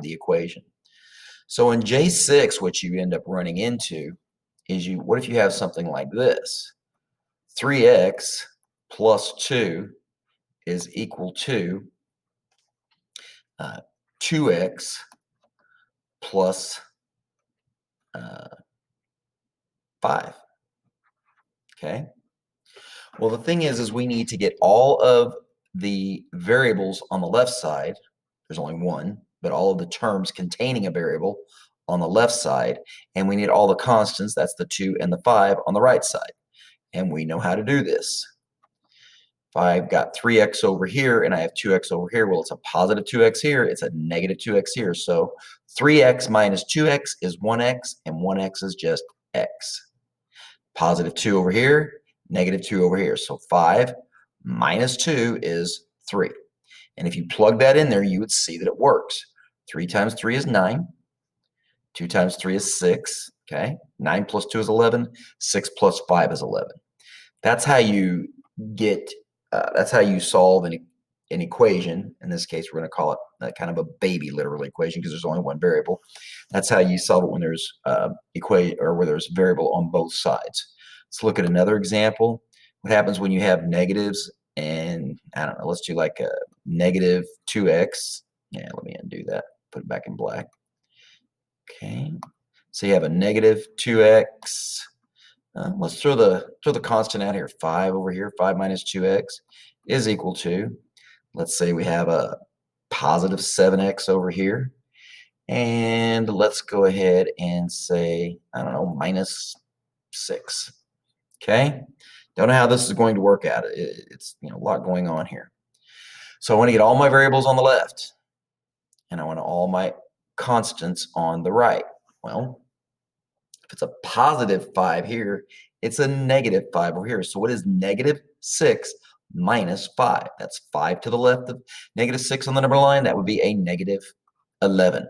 the equation. So in J6, what you end up running into is what if you have something like this? 3x plus 2 is equal to 2x plus 5. Okay. Well, the thing is we need to get all of the variables on the left side. There's only one, but all of the terms containing a variable on the left side, and we need all the constants, that's the 2 and the 5, on the right side. And we know how to do this. If I've got 3x over here and I have 2x over here, well, it's a positive 2x here, it's a negative 2x here. So 3x minus 2x is 1x, and 1x is just x. Positive 2 over here, negative 2 over here. So 5 minus 2 is 3. And if you plug that in there, you would see that it works. 3 times 3 is 9. 2 times 3 is 6. Okay. 9 plus 2 is 11. 6 plus 5 is 11. That's how you get, that's how you solve an equation. In this case, we're going to call it kind of a baby literal equation because there's only one variable. That's how you solve it when there's equation or where there's variable on both sides. Let's look at another example. What happens when you have negatives and I don't know, let's do like a negative 2x. Yeah, let me undo that. Put it back in black. Okay. So you have a negative 2x. Let's throw the constant out here. 5 over here. 5 minus 2x is equal to, let's say we have a positive 7x over here. And let's go ahead and say, I don't know, minus 6. Okay. Don't know how this is going to work out. It's a lot going on here. So I want to get all my variables on the left, and I want all my constants on the right. Well, if it's a positive 5 here, it's a negative 5 over here. So what is negative 6 minus 5? That's 5 to the left of negative 6 on the number line. That would be a negative 11.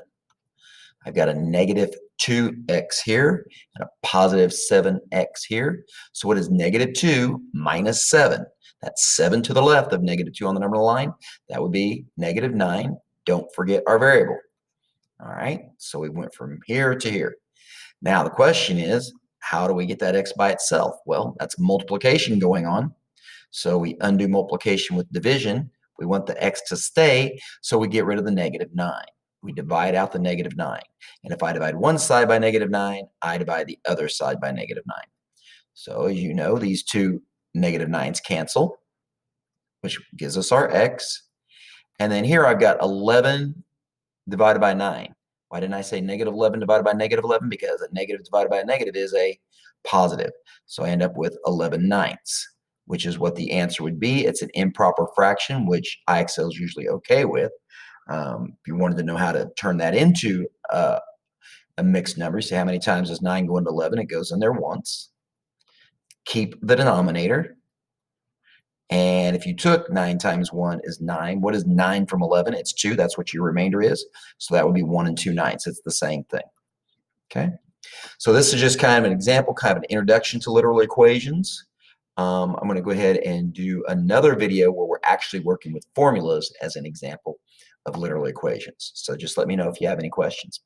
I've got a negative 2x here and a positive 7x here. So what is negative 2 minus 7? That's 7 to the left of negative 2 on the number line. That would be negative 9. Don't forget our variable. All right, so we went from here to here. Now the question is, how do we get that x by itself? Well, that's multiplication going on. So we undo multiplication with division. We want the x to stay, so we get rid of the negative 9. We divide out the negative 9. And if I divide one side by negative 9, I divide the other side by negative 9. So as you know, these two negative 9s cancel, which gives us our x. And then here I've got 11 divided by 9. Why didn't I say negative 11 divided by negative 11? Because a negative divided by a negative is a positive. So I end up with 11/9, which is what the answer would be. It's an improper fraction, which IXL is usually okay with. If you wanted to know how to turn that into a mixed number, say how many times does 9 go into 11? It goes in there once. Keep the denominator. And if you took 9 times 1 is 9. What is 9 from 11? It's 2. That's what your remainder is. So that would be 1 2/9. It's the same thing. Okay. So this is just kind of an example, kind of an introduction to literal equations. I'm going to go ahead and do another video where we're actually working with formulas as an example of literal equations. So just let me know if you have any questions.